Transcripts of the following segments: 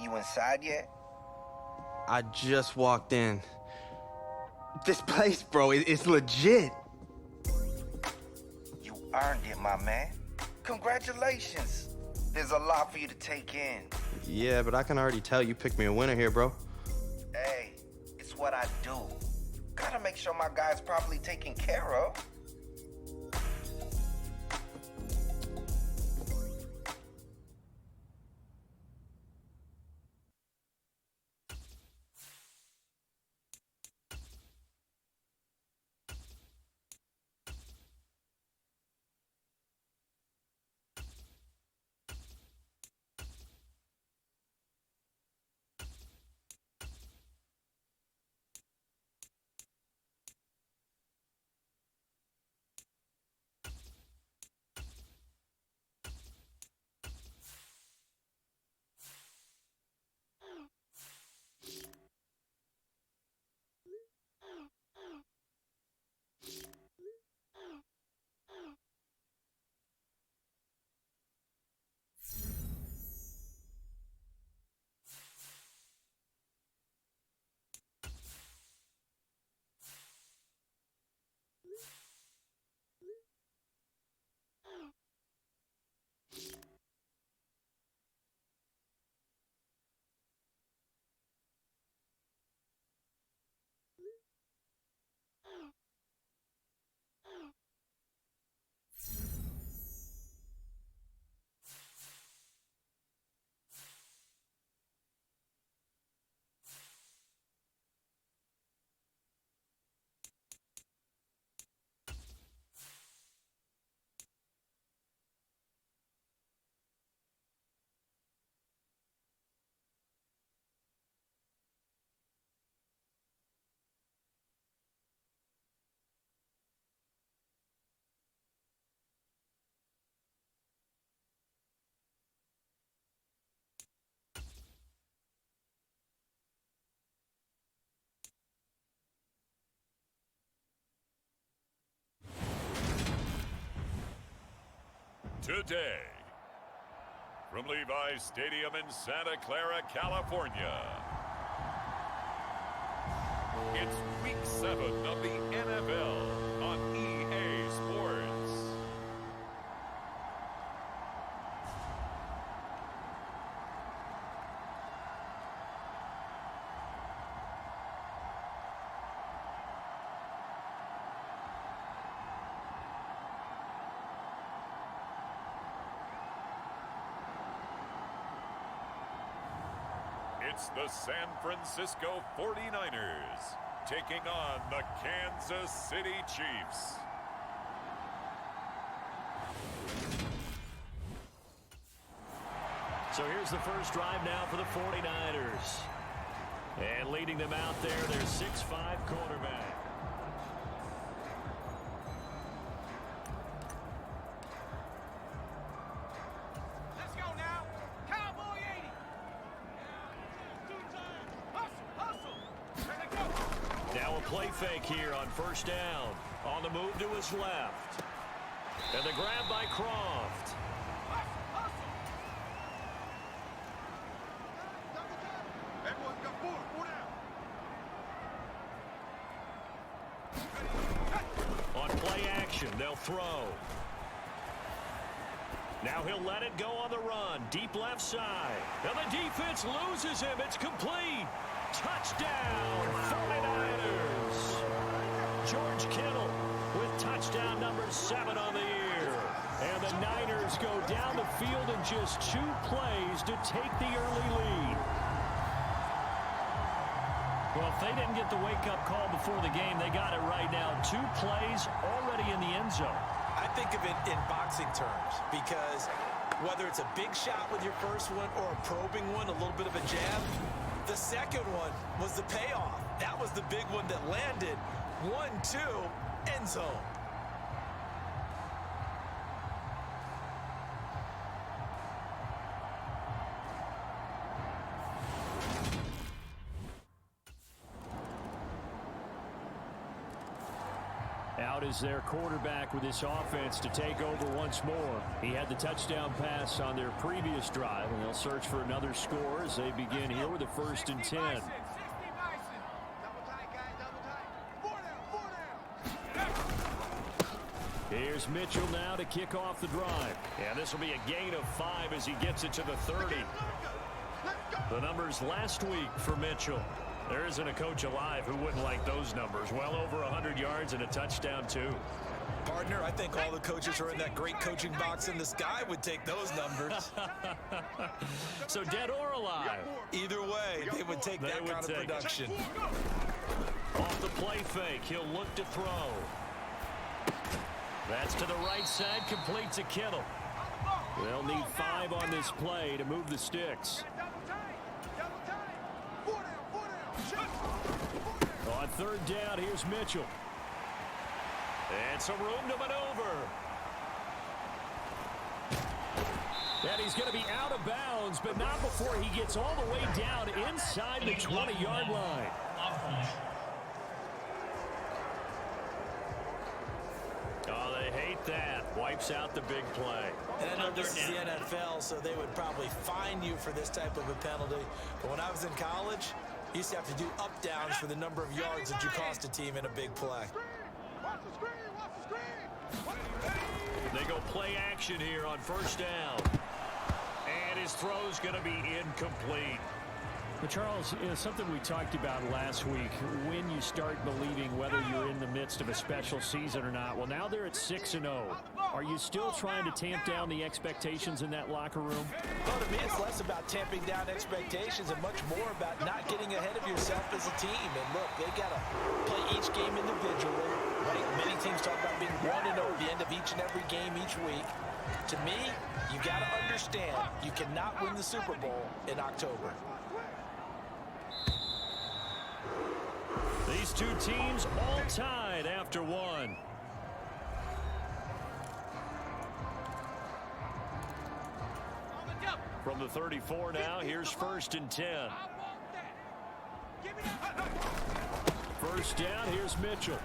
You inside yet? I just walked in. This place, bro, it's legit. You earned it, my man. Congratulations. There's a lot for you to take in. Yeah, but I can already tell you picked me a winner here, bro. Hey, it's what I do. Gotta make sure my guy's properly taken care of. Today, from Levi's Stadium in Santa Clara, California, it's Week 7 of the NFL on EA Sports. It's the San Francisco 49ers taking on the Kansas City Chiefs. So here's the first drive now for the 49ers. And leading them out there, their 6'5" quarterback. Play fake here on first down. On the move to his left. And the grab by Croft. On play action, they'll throw. Now he'll let it go on the run. Deep left side. And the defense loses him. It's complete. Touchdown, 49ers. George Kittle with touchdown number 7 on the year. And the Niners go down the field in just 2 plays to take the early lead. Well, if they didn't get the wake-up call before the game, they got it right now. 2 plays already in the end zone. I think of it in boxing terms because whether it's a big shot with your first one or a probing one, a little bit of a jab, the second one was the payoff. That was the big one that landed. 1-2, end zone. Out is their quarterback with this offense to take over once more. He had the touchdown pass on their previous drive, and they'll search for another score as they begin here with a 1st and 10. Here's Mitchell now to kick off the drive. And this will be a gain of 5 as he gets it to the 30. The numbers last week for Mitchell. There isn't a coach alive who wouldn't like those numbers. Well over 100 yards and a touchdown, too. Partner, I think all the coaches are in that great coaching box in the sky would take those numbers. So dead or alive? Either way, they would take that kind of production. Off the play fake, he'll look to throw. That's to the right side, complete to Kittle. They'll need 5 on this play to move the sticks. On 3rd down, here's Mitchell. And some room to maneuver. And he's going to be out of bounds, but not before he gets all the way down inside the 20-yard line. Oh, they hate that. Wipes out the big play. And I know this is the NFL, so they would probably fine you for this type of a penalty. But when I was in college, you used to have to do up-downs for the number of yards that you cost a team in a big play. They go play action here on 1st down. And his throw's going to be incomplete. But Charles, something we talked about last week, when you start believing whether you're in the midst of a special season or not. Well, now they're at 6-0. Are you still trying to tamp down the expectations in that locker room? Well, to me, it's less about tamping down expectations and much more about not getting ahead of yourself as a team. And look, they got to play each game individually. Right? Many teams talk about being 1-0 at the end of each and every game each week. To me, you got to understand you cannot win the Super Bowl in October. These two teams all tied after one. From the 34 now, here's 1st and 10. 1st down, here's Mitchell.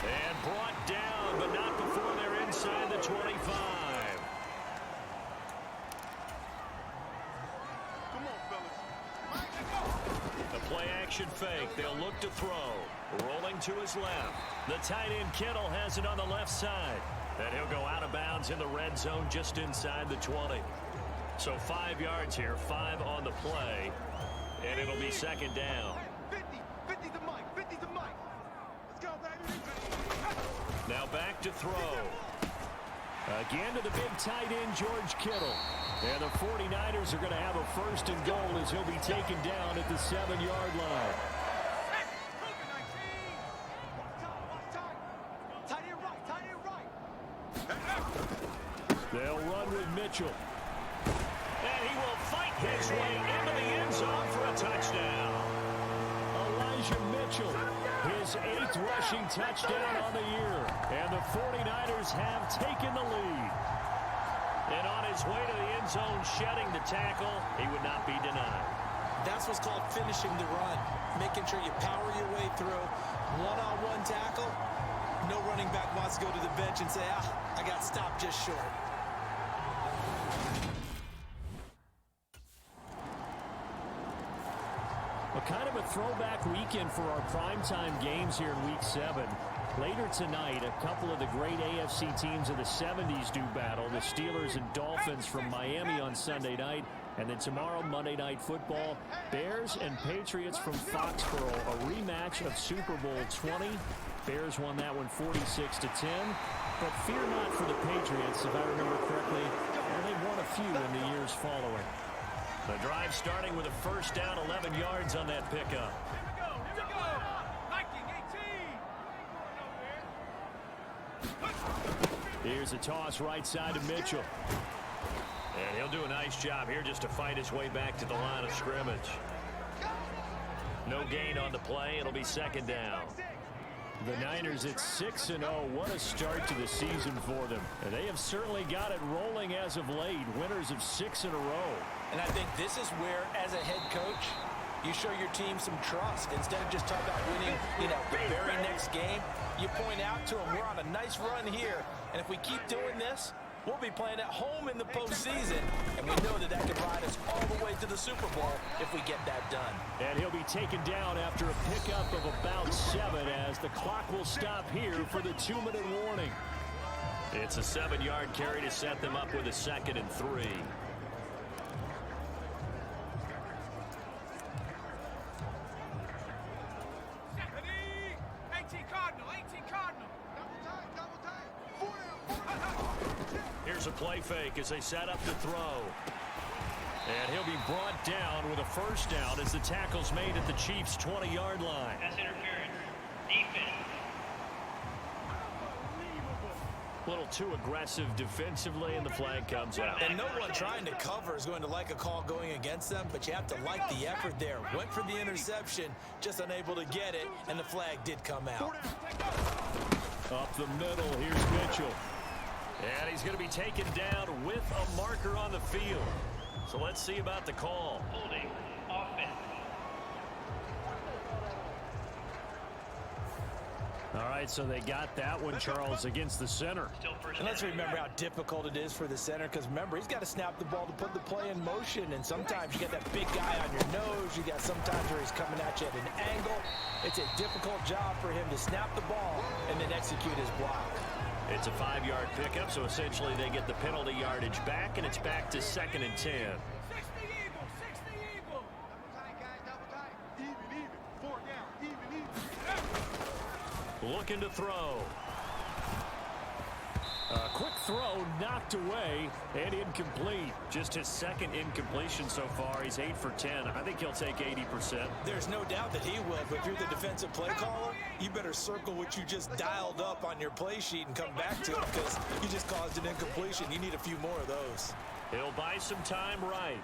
And brought down, but not before they're inside the 25. The play action fake. They'll look to throw. Rolling to his left. The tight end Kittle has it on the left side. And he'll go out of bounds in the red zone just inside the 20. So 5 yards here, 5 on the play. And it'll be 2nd down. 50 the mic, 50 the mic. Let's go, baby. Now back to throw. Again to the big tight end, George Kittle. And the 49ers are going to have a 1st and goal as he'll be taken down at the 7-yard line. They'll run with Mitchell. And he will fight his way into the end zone for a touchdown. Elijah Mitchell, his 8th rushing touchdown on the year. And the 49ers have taken the lead. And on his way to the end zone, shedding the tackle, he would not be denied. That's what's called finishing the run. Making sure you power your way through. One-on-one tackle. No running back wants to go to the bench and say, I got stopped just short. A kind of a throwback weekend for our primetime games here in Week 7. Later tonight, a couple of the great AFC teams of the 70s do battle. The Steelers and Dolphins from Miami on Sunday night. And then tomorrow, Monday Night Football, Bears and Patriots from Foxborough. A rematch of Super Bowl 20. Bears won that one 46-10. But fear not for the Patriots, if I remember correctly. And they've won a few in the years following. The drive starting with a 1st down, 11 yards on that pickup. Here's a toss right side to Mitchell. And he'll do a nice job here just to fight his way back to the line of scrimmage. No gain on the play. It'll be 2nd down. The Niners at 6-0. What a start to the season for them. And they have certainly got it rolling as of late. Winners of 6 in a row. And I think this is where, as a head coach, You show your team some trust. Instead of just talking about winning, the very next game, you point out to them, we're on a nice run here, and if we keep doing this, we'll be playing at home in the postseason, and we know that can ride us all the way to the Super Bowl if we get that done. And he'll be taken down after a pickup of about 7 as the clock will stop here for the 2-minute warning. It's a 7-yard carry to set them up with a 2nd and 3. Here's a play fake as they set up to throw. And he'll be brought down with a first down as the tackle's made at the Chiefs' 20-yard line. That's interference. Defense. A little too aggressive defensively, and the flag comes out. And no one trying to cover is going to like a call going against them, but you have to like the effort there. Went for the interception, just unable to get it, and the flag did come out. Up the middle, here's Mitchell. And he's going to be taken down with a marker on the field. So let's see about the call. Holding. Offense. All right, so they got that one, Charles, against the center. Still first And let's down. remember how difficult it is for the center, because remember, he's got to snap the ball to put the play in motion, and sometimes you got that big guy on your nose. You got sometimes where he's coming at you at an angle. It's a difficult job for him to snap the ball and then execute his block. It's a 5-yard pickup, so essentially they get the penalty yardage back, and it's back to 2nd and 10. 60 Eagle, 60 Eagle. Double tight, guys, double tight. Even. 4 down, even. Looking to throw. A quick throw knocked away and incomplete. Just his 2nd incompletion so far. He's 8 for 10. I think he'll take 80%. There's no doubt that he will, but if you're the defensive play caller, you better circle what you just dialed up on your play sheet and come back to it, because you just caused an incompletion. You need a few more of those. He'll buy some time right.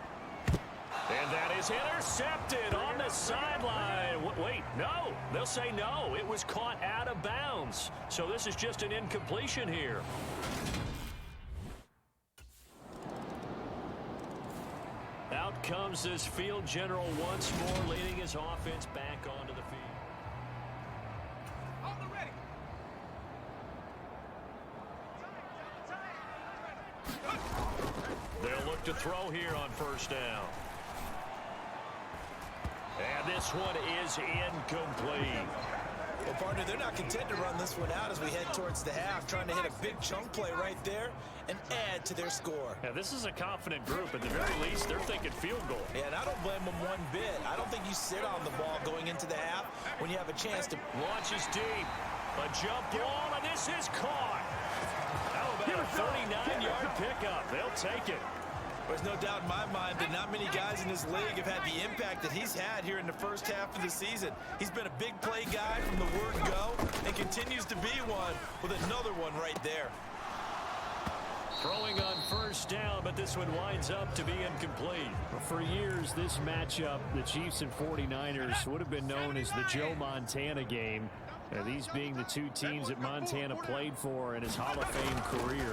And that is intercepted on the sideline. Wait, no. They'll say no. It was caught out of bounds. So this is just an incompletion here. Out comes this field general once more, leading his offense back onto the field. On the ready. They'll look to throw here on first down. And this one is incomplete. Well, partner, they're not content to run this one out as we head towards the half, trying to hit a big chunk play right there and add to their score. Now, this is a confident group. At the very least, they're thinking field goal. Yeah, and I don't blame them one bit. I don't think you sit on the ball going into the half when you have a chance to. Launches deep. A jump ball, and this is caught. How about a 39-yard pickup? They'll take it. There's no doubt in my mind that not many guys in this league have had the impact that he's had here in the first half of the season. He's been a big play guy from the word go and continues to be one with another one right there. Throwing on first down, but this one winds up to be incomplete. For years, this matchup, the Chiefs and 49ers, would have been known as the Joe Montana game. These being the two teams that Montana played for in his Hall of Fame career.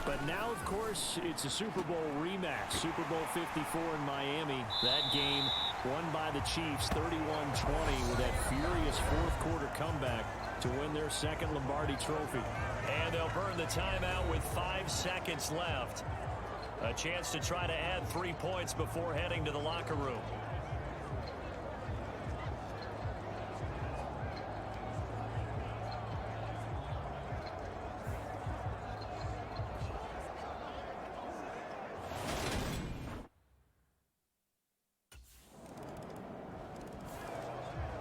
But now, of course, it's a Super Bowl rematch. Super Bowl 54 in Miami. That game won by the Chiefs 31-20 with that furious fourth-quarter comeback to win their 2nd Lombardi trophy. And they'll burn the timeout with 5 seconds left. A chance to try to add 3 points before heading to the locker room.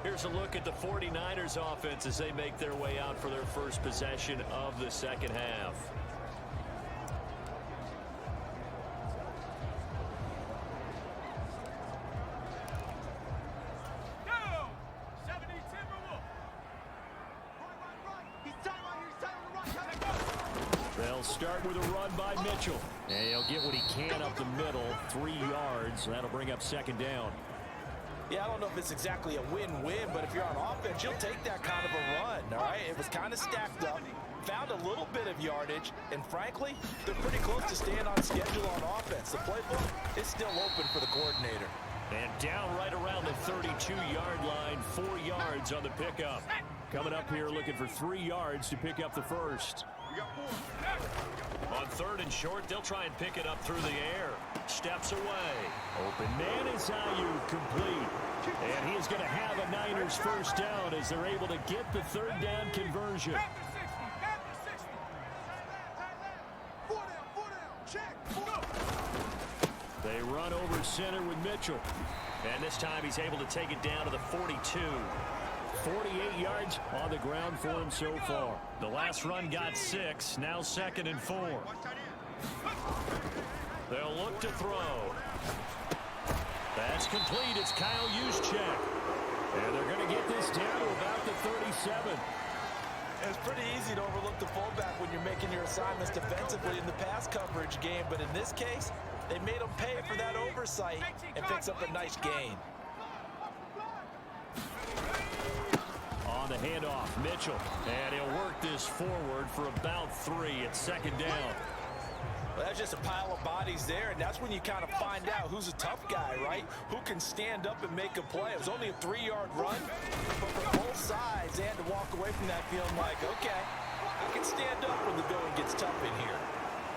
Here's a look at the 49ers offense as they make their way out for their first possession of the second half. Go! 70 Timberwolf. Run. He's tight right here. He's tight on the right. They'll start with a run by Mitchell. And he'll get what he can up the middle, 3 yards. That'll bring up 2nd down. Yeah, I don't know if it's exactly a win-win, but if you're on offense, you'll take that kind of a run, all right? It was kind of stacked up, found a little bit of yardage, and frankly, they're pretty close to staying on schedule on offense. The playbook is still open for the coordinator. And down right around the 32-yard line, 4 yards on the pickup. Coming up here looking for 3 yards to pick up the first. On 3rd and short, they'll try and pick it up through the air. Steps away. Open man is Ayuk, complete. And he is going to have a Niners first down as they're able to get the 3rd down conversion. They run over center with Mitchell. And this time he's able to take it down to the 42. 48 yards on the ground for him so far. The last run got 6. Now 2nd and 4. They'll look to throw. That's complete. It's Kyle Juszczyk. And they're going to get this down to about the 37. It's pretty easy to overlook the fullback when you're making your assignments defensively in the pass coverage game. But in this case, they made him pay for that oversight and picks up a nice gain. On the handoff, Mitchell. And he'll work this forward for about 3. It's 2nd down. Well, that's just a pile of bodies there, and that's when you kind of find out who's a tough guy, right? Who can stand up and make a play. It was only a 3-yard run, but for both sides, they had to walk away from that feeling like, okay, I can stand up when the going gets tough in here.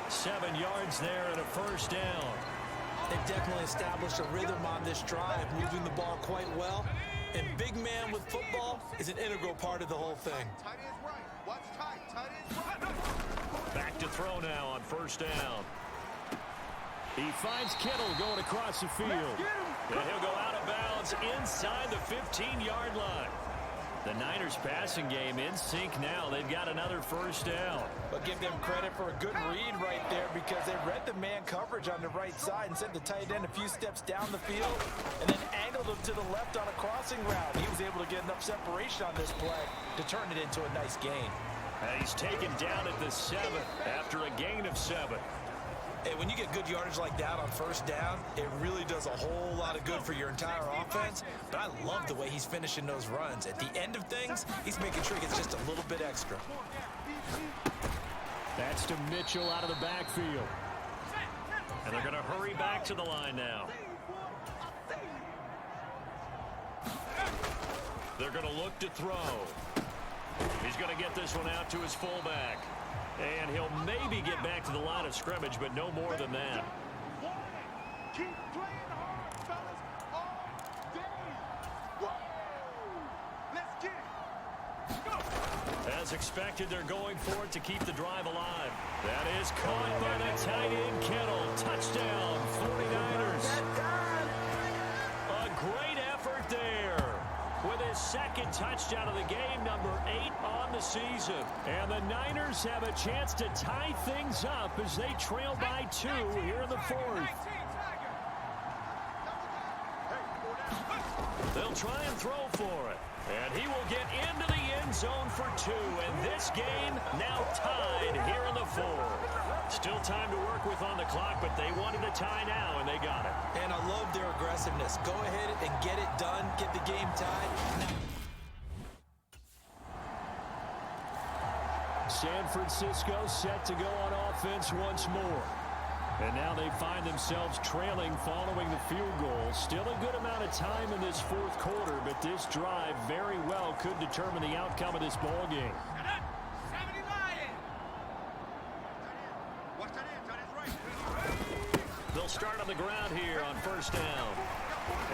7 yards there and a first down. They've definitely established a rhythm on this drive, moving the ball quite well. And big man with football is an integral part of the whole thing. Tight end's right. Watch tight. Tight end's right. Back to throw now on first down. He finds Kittle going across the field. And he'll go out of bounds inside the 15-yard line. The Niners passing game in sync now. They've got another first down. But give them credit for a good read right there because they read the man coverage on the right side and sent the tight end a few steps down the field and then angled him to the left on a crossing route. He was able to get enough separation on this play to turn it into a nice gain. And he's taken down at the 7 after a gain of 7. Hey, when you get good yardage like that on first down, it really does a whole lot of good for your entire offense. But I love the way he's finishing those runs. At the end of things, he's making sure he gets just a little bit extra. That's to Mitchell out of the backfield. And they're going to hurry back to the line now. They're going to look to throw. He's going to get this one out to his fullback. And he'll maybe get back to the line of scrimmage, but no more than that. Keep playing hard, fellas, all day. Woo! Let's get it. Go. As expected, they're going for it to keep the drive alive. That is caught by the tight end, Kittle. Touchdown, 49ers. A great effort there. With his 2nd touchdown of the game, number 8 on the season. And the Niners have a chance to tie things up as they trail by 2 here in the 4th. They'll try and throw for it. And he will get into the end zone for 2. And this game now tied here in the 4th. Still time to work with on the clock, but they wanted a tie now, and they got it. And I love their aggressiveness. Go ahead and get it done. Get the game tied. San Francisco set to go on offense once more. And now they find themselves trailing following the field goal. Still a good amount of time in this 4th quarter, but this drive very well could determine the outcome of this ball game. They'll start on the ground here on first down.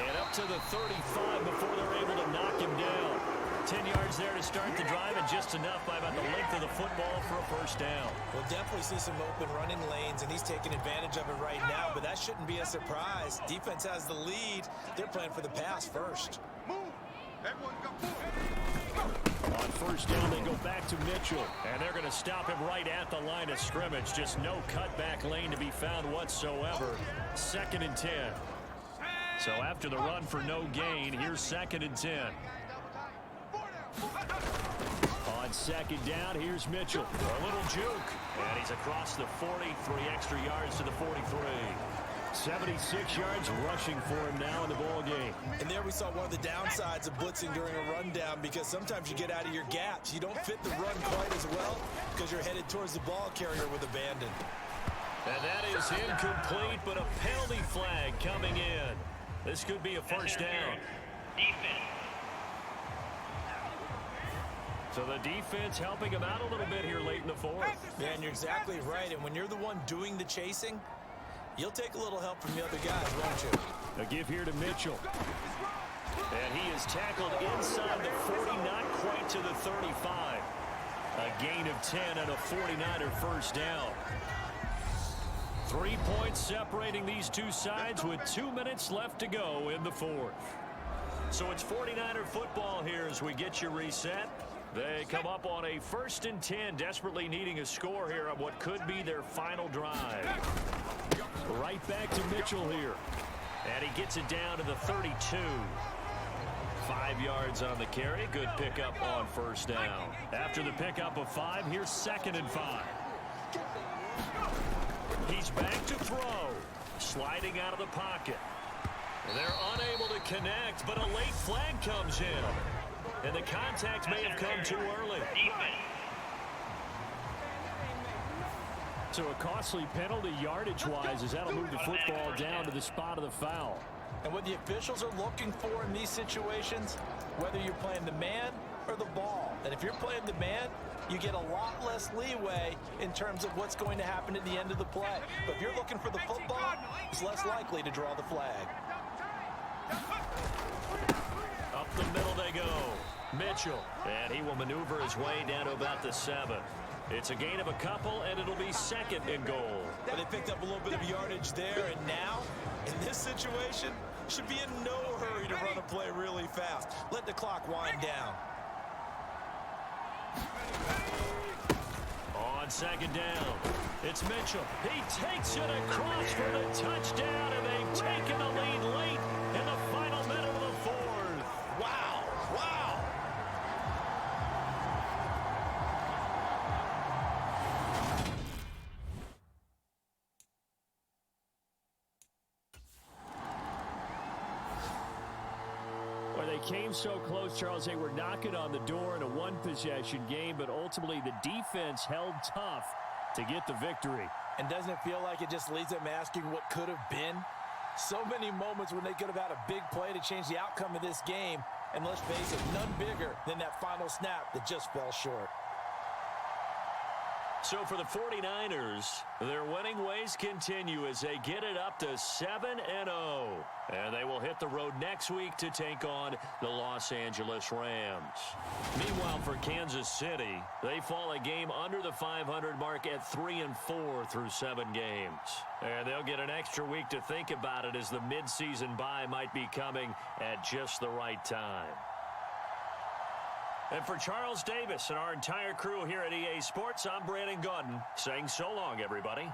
And up to the 35 before they're able to knock him down. 10 yards there to start the drive, and just enough by about the length of the football for a first down. We'll definitely see some open running lanes, and he's taking advantage of it right now, but that shouldn't be a surprise. Defense has the lead. They're playing for the pass first. Move. Everyone go forward. On first down, they go back to Mitchell, and they're going to stop him right at the line of scrimmage. Just no cutback lane to be found whatsoever. 2nd and 10. So after the run for no gain, here's 2nd and 10. On 2nd down, here's Mitchell. A little juke. And he's across the 40, 3 extra yards to the 43. 76 yards rushing for him now in the ball game. And there we saw one of the downsides of blitzing during a rundown, because sometimes you get out of your gaps. You don't fit the run quite as well because you're headed towards the ball carrier with abandon. And that is incomplete, but a penalty flag coming in. This could be a first down. Defense. So the defense helping him out a little bit here late in the fourth. Yeah, and you're exactly right. And when you're the one doing the chasing, you'll take a little help from the other guys, won't you? A give here to Mitchell. And he is tackled inside the 40, not quite to the 35. A gain of 10 and a 49er first down. 3 points separating these two sides with 2 minutes left to go in the fourth. So it's 49er football here as we get you reset. They come up on a 1st and 10, desperately needing a score here on what could be their final drive. Right back to Mitchell here. And he gets it down to the 32. 5 yards on the carry. Good pickup on first down. After the pickup of 5, here's 2nd and 5. He's back to throw. Sliding out of the pocket. And they're unable to connect, but a late flag comes in. And the contact may have come too early. Defense. So a costly penalty yardage-wise as that'll move the football down to the spot of the foul. And what the officials are looking for in these situations, whether you're playing the man or the ball. And if you're playing the man, you get a lot less leeway in terms of what's going to happen at the end of the play. But if you're looking for the football, it's less likely to draw the flag. Up the middle they go. Mitchell. And he will maneuver his way down to about the 7. It's a gain of a couple, and it'll be 2nd and goal. But they picked up a little bit of yardage there, and now, in this situation, should be in no hurry to run a play really fast. Let the clock wind down. On 2nd down, it's Mitchell. He takes it across for the touchdown, and they've taken the lead late in the final minute of the fourth. Wow, wow. Well, they came so close, Charles. They were knocking on the door in a one-possession game, but ultimately the defense held tough to get the victory. And doesn't it feel like it just leaves them asking what could have been? So many moments when they could have had a big play to change the outcome of this game. And let's face it, none bigger than that final snap that just fell short. So for the 49ers, their winning ways continue as they get it up to 7-0. And they will hit the road next week to take on the Los Angeles Rams. Meanwhile, for Kansas City, they fall a game under the 500 mark at 3-4 through 7 games. And they'll get an extra week to think about it as the midseason bye might be coming at just the right time. And for Charles Davis and our entire crew here at EA Sports, I'm Brandon Gaudin saying so long, everybody.